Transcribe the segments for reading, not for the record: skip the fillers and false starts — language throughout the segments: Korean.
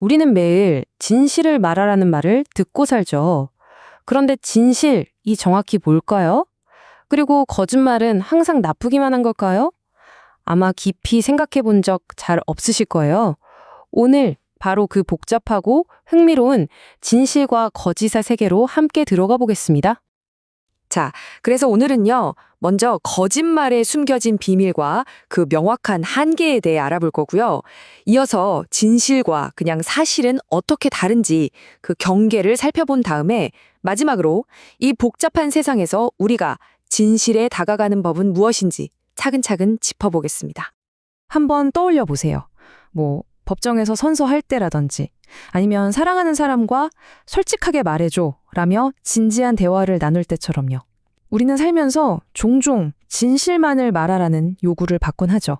우리는 매일 진실을 말하라는 말을 듣고 살죠. 그런데 진실이 정확히 뭘까요? 그리고 거짓말은 항상 나쁘기만 한 걸까요? 아마 깊이 생각해 본 적 잘 없으실 거예요. 오늘 바로 그 복잡하고 흥미로운 진실과 거짓의 세계로 함께 들어가 보겠습니다. 자, 그래서 오늘은요, 먼저 거짓말에 숨겨진 비밀과 그 명확한 한계에 대해 알아볼 거고요. 이어서 진실과 그냥 사실은 어떻게 다른지 그 경계를 살펴본 다음에 마지막으로 이 복잡한 세상에서 우리가 진실에 다가가는 법은 무엇인지 차근차근 짚어보겠습니다. 한번 떠올려 보세요. 법정에서 선서할 때라든지 아니면 사랑하는 사람과 솔직하게 말해줘 라며 진지한 대화를 나눌 때처럼요. 우리는 살면서 종종 진실만을 말하라는 요구를 받곤 하죠.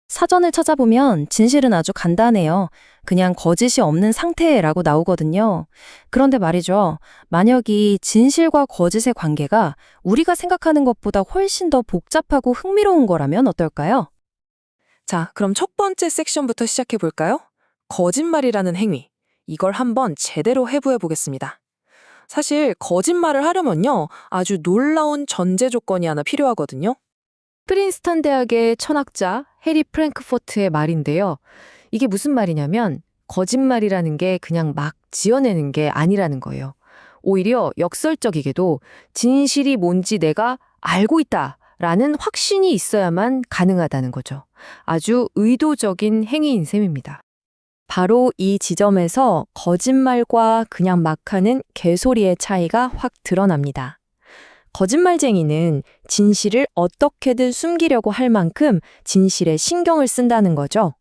사전을 찾아보면 진실은 아주 간단해요. 그냥 거짓이 없는 상태라고 나오거든요. 그런데 말이죠. 만약 이 진실과 거짓의 관계가 우리가 생각하는 것보다 훨씬 더 복잡하고 흥미로운 거라면 어떨까요? 자, 그럼 첫 번째 섹션부터 시작해 볼까요? 거짓말이라는 행위. 이걸 한번 제대로 해부해 보겠습니다. 사실 거짓말을 하려면요, 아주 놀라운 전제 조건이 하나 필요하거든요. 프린스턴 대학의 천학자 해리 프랭크포트의 말인데요. 이게 무슨 말이냐면 거짓말이라는 게 그냥 막 지어내는 게 아니라는 거예요. 오히려 역설적이게도 진실이 뭔지 내가 알고 있다라는 확신이 있어야만 가능하다는 거죠. 아주 의도적인 행위인 셈입니다. 바로 이 지점에서 거짓말과 그냥 막 하는 개소리의 차이가 확 드러납니다. 거짓말쟁이는 진실을 어떻게든 숨기려고 할 만큼 진실에 신경을 쓴다는 거죠.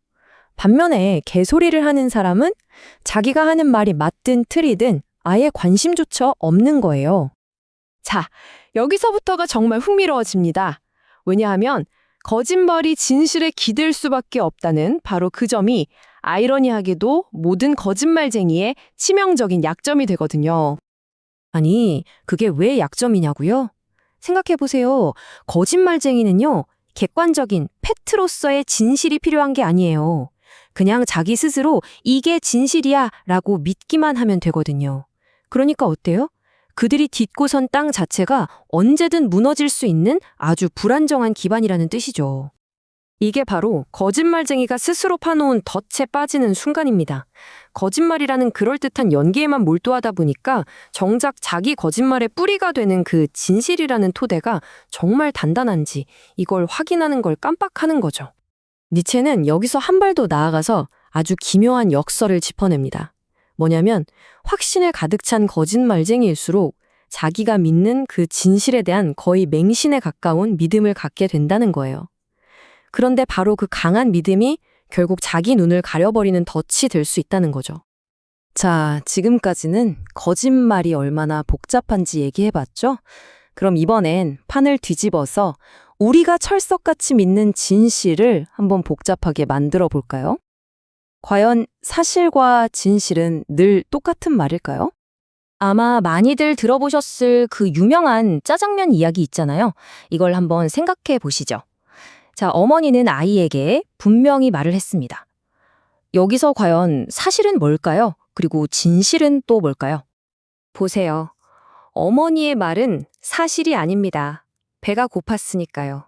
반면에 개소리를 하는 사람은 자기가 하는 말이 맞든 틀이든 아예 관심조차 없는 거예요. 자, 여기서부터가 정말 흥미로워집니다. 왜냐하면 거짓말이 진실에 기댈 수밖에 없다는 바로 그 점이 아이러니하게도 모든 거짓말쟁이의 치명적인 약점이 되거든요. 아니, 그게 왜 약점이냐고요? 생각해보세요. 거짓말쟁이는요, 객관적인 팩트로서의 진실이 필요한 게 아니에요. 그냥 자기 스스로 이게 진실이야 라고 믿기만 하면 되거든요. 그러니까 어때요? 그들이 딛고 선 땅 자체가 언제든 무너질 수 있는 아주 불안정한 기반이라는 뜻이죠. 이게 바로 거짓말쟁이가 스스로 파놓은 덫에 빠지는 순간입니다. 거짓말이라는 그럴듯한 연기에만 몰두하다 보니까 정작 자기 거짓말의 뿌리가 되는 그 진실이라는 토대가 정말 단단한지 이걸 확인하는 걸 깜빡하는 거죠. 니체는 여기서 한 발 더 나아가서 아주 기묘한 역설을 짚어냅니다. 뭐냐면 확신에 가득 찬 거짓말쟁이일수록 자기가 믿는 그 진실에 대한 거의 맹신에 가까운 믿음을 갖게 된다는 거예요. 그런데 바로 그 강한 믿음이 결국 자기 눈을 가려버리는 덫이 될 수 있다는 거죠. 자, 지금까지는 거짓말이 얼마나 복잡한지 얘기해봤죠? 그럼 이번엔 판을 뒤집어서 우리가 철석같이 믿는 진실을 한번 복잡하게 만들어 볼까요? 과연 사실과 진실은 늘 똑같은 말일까요? 아마 많이들 들어보셨을 그 유명한 짜장면 이야기 있잖아요. 이걸 한번 생각해 보시죠. 자, 어머니는 아이에게 분명히 말을 했습니다. 여기서 과연 사실은 뭘까요? 그리고 진실은 또 뭘까요? 보세요. 어머니의 말은 사실이 아닙니다. 배가 고팠으니까요.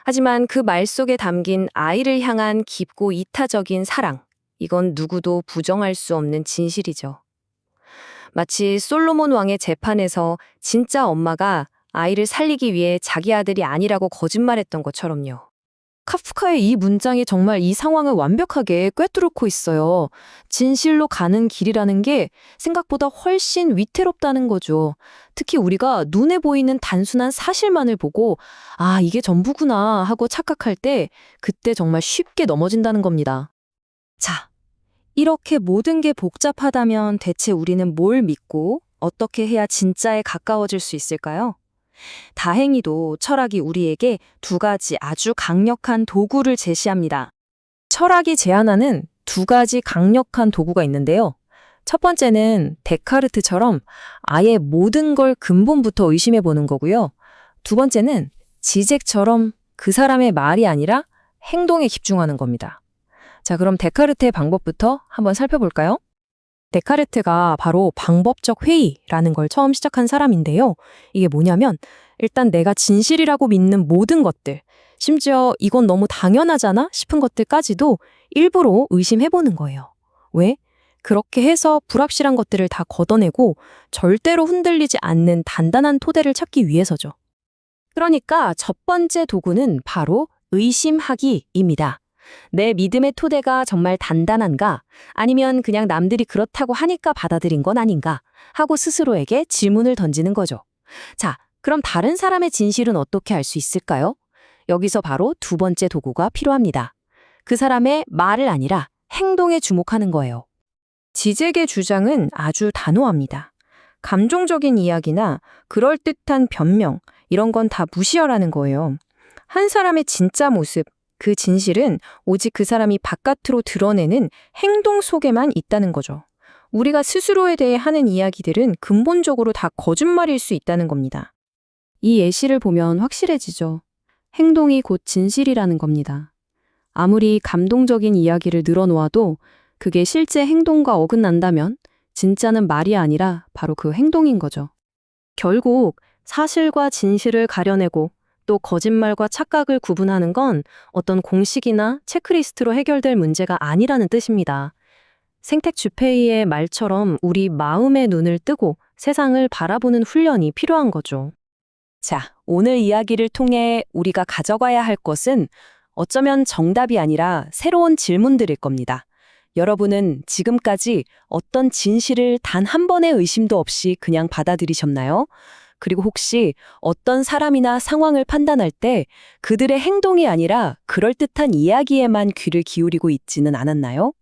하지만 그 말 속에 담긴 아이를 향한 깊고 이타적인 사랑, 이건 누구도 부정할 수 없는 진실이죠. 마치 솔로몬 왕의 재판에서 진짜 엄마가 아이를 살리기 위해 자기 아들이 아니라고 거짓말했던 것처럼요. 카프카의 이 문장이 정말 이 상황을 완벽하게 꿰뚫고 있어요. 진실로 가는 길이라는 게 생각보다 훨씬 위태롭다는 거죠. 특히 우리가 눈에 보이는 단순한 사실만을 보고 아, 이게 전부구나 하고 착각할 때 그때 정말 쉽게 넘어진다는 겁니다. 자, 이렇게 모든 게 복잡하다면 대체 우리는 뭘 믿고 어떻게 해야 진짜에 가까워질 수 있을까요? 다행히도 철학이 우리에게 두 가지 아주 강력한 도구를 제시합니다. 철학이 제안하는 두 가지 강력한 도구가 있는데요. 첫 번째는 데카르트처럼 아예 모든 걸 근본부터 의심해 보는 거고요. 두 번째는 지젝처럼 그 사람의 말이 아니라 행동에 집중하는 겁니다. 자, 그럼 데카르트의 방법부터 한번 살펴볼까요? 데카르트가 바로 방법적 회의라는 걸 처음 시작한 사람인데요. 이게 뭐냐면 일단 내가 진실이라고 믿는 모든 것들, 심지어 이건 너무 당연하잖아 싶은 것들까지도 일부러 의심해보는 거예요. 왜? 그렇게 해서 불확실한 것들을 다 걷어내고 절대로 흔들리지 않는 단단한 토대를 찾기 위해서죠. 그러니까 첫 번째 도구는 바로 의심하기입니다. 내 믿음의 토대가 정말 단단한가? 아니면 그냥 남들이 그렇다고 하니까 받아들인 건 아닌가? 하고 스스로에게 질문을 던지는 거죠. 자, 그럼 다른 사람의 진실은 어떻게 알 수 있을까요? 여기서 바로 두 번째 도구가 필요합니다. 그 사람의 말을 아니라 행동에 주목하는 거예요. 지젝의 주장은 아주 단호합니다. 감정적인 이야기나 그럴듯한 변명, 이런 건 다 무시하라는 거예요. 한 사람의 진짜 모습, 그 진실은 오직 그 사람이 바깥으로 드러내는 행동 속에만 있다는 거죠. 우리가 스스로에 대해 하는 이야기들은 근본적으로 다 거짓말일 수 있다는 겁니다. 이 예시를 보면 확실해지죠. 행동이 곧 진실이라는 겁니다. 아무리 감동적인 이야기를 늘어놓아도 그게 실제 행동과 어긋난다면 진짜는 말이 아니라 바로 그 행동인 거죠. 결국 사실과 진실을 가려내고 또 거짓말과 착각을 구분하는 건 어떤 공식이나 체크리스트로 해결될 문제가 아니라는 뜻입니다. 생텍쥐페이의 말처럼 우리 마음의 눈을 뜨고 세상을 바라보는 훈련이 필요한 거죠. 자, 오늘 이야기를 통해 우리가 가져가야 할 것은 어쩌면 정답이 아니라 새로운 질문들일 겁니다. 여러분은 지금까지 어떤 진실을 단 한 번의 의심도 없이 그냥 받아들이셨나요? 그리고 혹시 어떤 사람이나 상황을 판단할 때 그들의 행동이 아니라 그럴듯한 이야기에만 귀를 기울이고 있지는 않았나요?